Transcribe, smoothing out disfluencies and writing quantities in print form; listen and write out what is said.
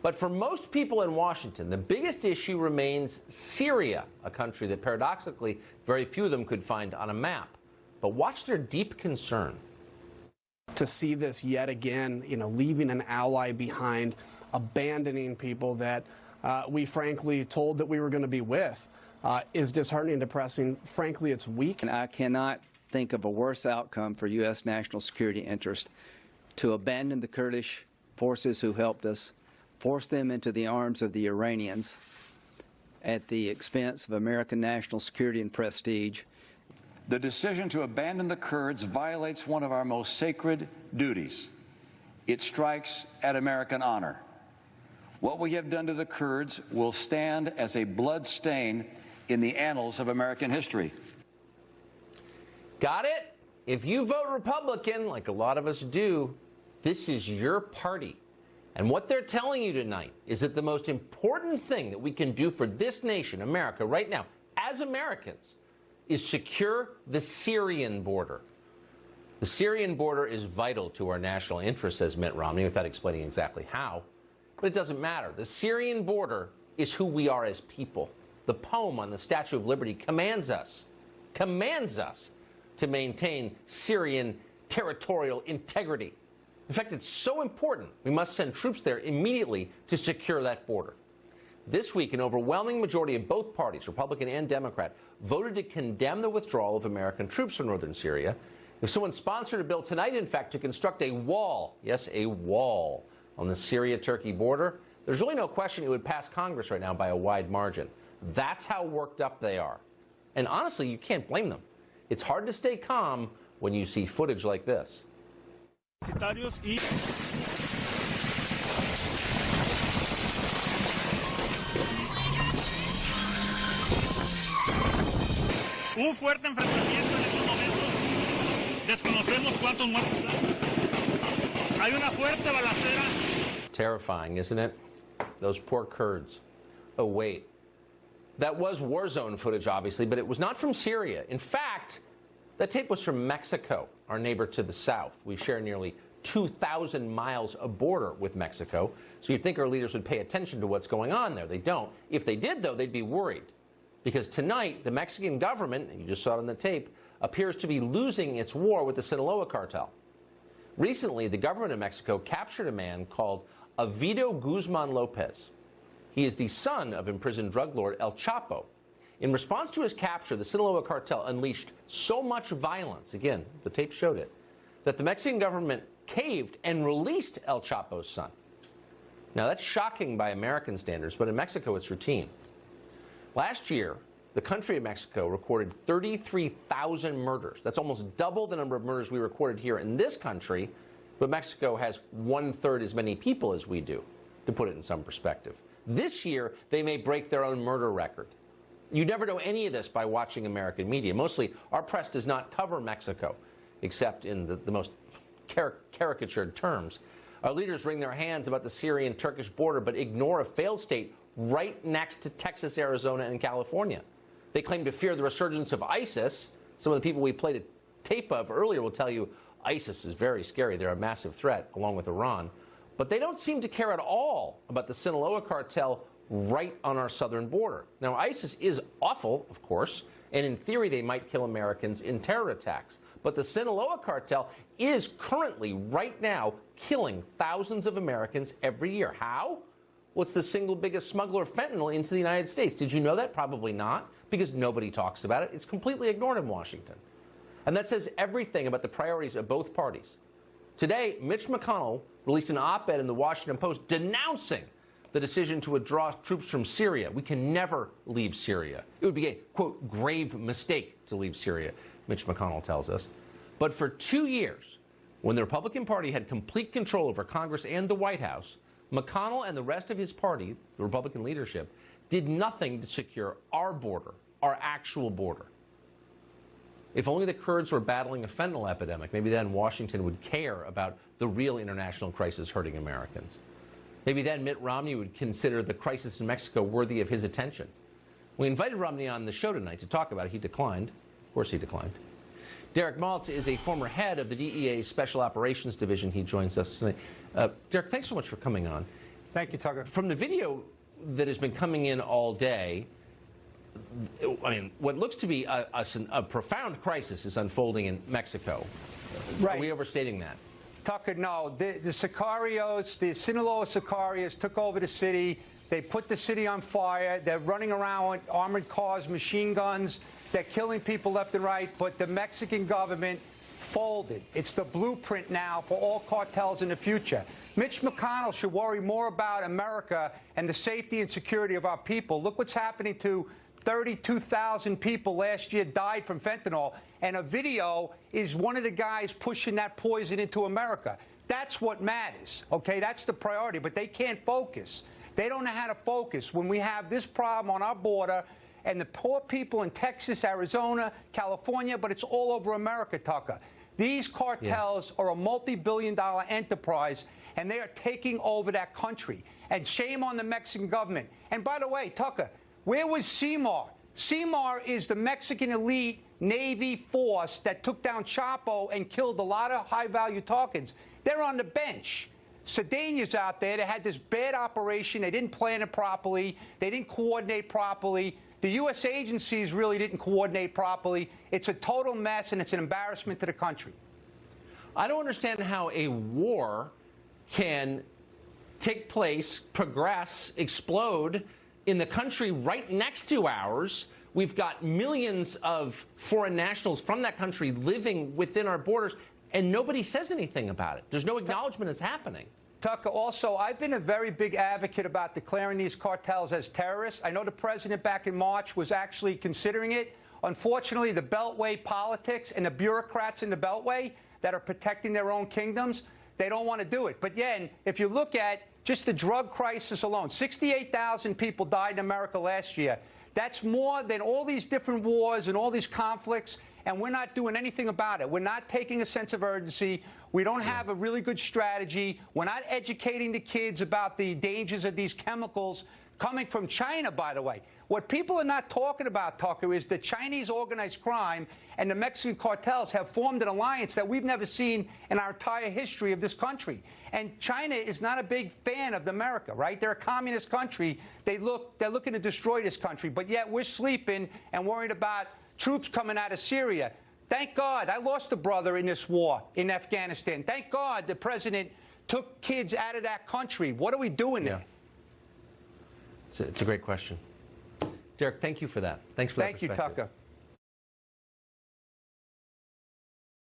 But for most people in Washington, the biggest issue remains Syria, a country that paradoxically very few of them could find on a map. But watch their deep concern. To see this yet again, leaving an ally behind, abandoning people that we frankly told that we were going to be with, is disheartening and depressing. Frankly, it's weak. And I cannot think of a worse outcome for U.S. national security interest to abandon the Kurdish forces who helped us, force them into the arms of the Iranians at the expense of American national security and prestige. The decision to abandon the Kurds violates one of our most sacred duties. It strikes at American honor. What we have done to the Kurds will stand as a blood stain in the annals of American history. Got it? If you vote Republican, like a lot of us do, this is your party. And what they're telling you tonight is that the most important thing that we can do for this nation, America, right now, as Americans, is secure the Syrian border. The Syrian border is vital to our national interests, says Mitt Romney, without explaining exactly how. But it doesn't matter. The Syrian border is who we are as people. The poem on the Statue of Liberty commands us to maintain Syrian territorial integrity. In fact, it's so important, we must send troops there immediately to secure that border. This week, an overwhelming majority of both parties, Republican and Democrat, voted to condemn the withdrawal of American troops from northern Syria. If someone sponsored a bill tonight, in fact, to construct a wall, yes, a wall, on the Syria-Turkey border, there's really no question it would pass Congress right now by a wide margin. That's how worked up they are. And honestly, you can't blame them. It's hard to stay calm when you see footage like this. Un fuerte enfrentamiento en estos momentos. Desconocemos cuántos muertos hay. Hay una fuerte balacera. Terrifying, isn't it? Those poor Kurds. Oh, wait. That was war zone footage, obviously, but it was not from Syria. In fact, that tape was from Mexico, our neighbor to the south. We share nearly 2,000 miles of border with Mexico, so you'd think our leaders would pay attention to what's going on there. They don't. If they did, though, they'd be worried. Because tonight, the Mexican government, and you just saw it on the tape, appears to be losing its war with the Sinaloa cartel. Recently, the government of Mexico captured a man called Ovidio Guzman Lopez. He is the son of imprisoned drug lord El Chapo. In response to his capture, the Sinaloa cartel unleashed so much violence, again, the tape showed it, that the Mexican government caved and released El Chapo's son. Now, that's shocking by American standards, but in Mexico, it's routine. Last year, the country of Mexico recorded 33,000 murders. That's almost double the number of murders we recorded here in this country, but Mexico has 1/3 as many people as we do, to put it in some perspective. This year, they may break their own murder record. You never know any of this by watching American media. Mostly, our press does not cover Mexico, except in the most caricatured terms. Our leaders wring their hands about the Syrian-Turkish border, but ignore a failed state right next to Texas, Arizona, and California. They claim to fear the resurgence of ISIS. Some of the people we played a tape of earlier will tell you ISIS is very scary. They're a massive threat, along with Iran. But they don't seem to care at all about the Sinaloa cartel right on our southern border. Now, ISIS is awful, of course, and in theory they might kill Americans in terror attacks. But the Sinaloa cartel is currently, right now, killing thousands of Americans every year. How? Well, it's the single biggest smuggler of fentanyl into the United States. Did you know that? Probably not, because nobody talks about it. It's completely ignored in Washington. And that says everything about the priorities of both parties. Today, Mitch McConnell released an op-ed in the Washington Post denouncing the decision to withdraw troops from Syria. We can never leave Syria. It would be a, quote, grave mistake to leave Syria, Mitch McConnell tells us. But for 2 years, when the Republican Party had complete control over Congress and the White House, McConnell and the rest of his party, the Republican leadership, did nothing to secure our border, our actual border. If only the Kurds were battling a fentanyl epidemic, maybe then Washington would care about the real international crisis hurting Americans. Maybe then Mitt Romney would consider the crisis in Mexico worthy of his attention. We invited Romney on the show tonight to talk about it. He declined. Of course he declined. Derek Maltz is a former head of the DEA's Special Operations Division. He joins us tonight. Derek, thanks so much for coming on. Thank you, Tucker. From the video that has been coming in all day, I mean, what looks to be a profound crisis is unfolding in Mexico. Right. Are we overstating that? Tucker, no. The Sicarios, the Sinaloa Sicarios took over the city. They put the city on fire. They're running around with armored cars, machine guns. They're killing people left and right. But the Mexican government folded. It's the blueprint now for all cartels in the future. Mitch McConnell should worry more about America and the safety and security of our people. Look what's happening to 32,000 people last year died from fentanyl, and a video is one of the guys pushing that poison into America. That's what matters, okay? That's the priority, but they can't focus. They don't know how to focus when we have this problem on our border and the poor people in Texas, Arizona, California, but it's all over America, Tucker. These cartels are a multi-billion-dollar enterprise, and they are taking over that country. And shame on the Mexican government. And by the way, Tucker, where was CMAR? CMAR is the Mexican elite Navy force that took down Chapo and killed a lot of high-value targets. They're on the bench. Cedeña's out there. They had this bad operation. They didn't plan it properly. They didn't coordinate properly. The U.S. agencies really didn't coordinate properly. It's a total mess, and it's an embarrassment to the country. I don't understand how a war can take place, progress, explode in the country right next to ours. We've got millions of foreign nationals from that country living within our borders, and nobody says anything about it. There's no acknowledgement it's happening. Tucker, also, I've been a very big advocate about declaring these cartels as terrorists. I know the president back in March was actually considering it. Unfortunately, the Beltway politics and the bureaucrats in the Beltway that are protecting their own kingdoms, they don't want to do it. But yet, if you look at just the drug crisis alone, 68,000 people died in America last year. That's more than all these different wars and all these conflicts, and we're not doing anything about it. We're not taking a sense of urgency. We don't have a really good strategy. We're not educating the kids about the dangers of these chemicals coming from China, by the way. What people are not talking about, Tucker, is the Chinese organized crime and the Mexican cartels have formed an alliance that we've never seen in our entire history of this country. And China is not a big fan of America, right? They're a communist country. They're looking to destroy this country. But yet we're sleeping and worried about troops coming out of Syria. Thank God I lost a brother in this war in Afghanistan. Thank God the president took kids out of that country. What are we doing there? It's a great question. Derek, thank you for that. Thanks for that perspective. Thank you, Tucker.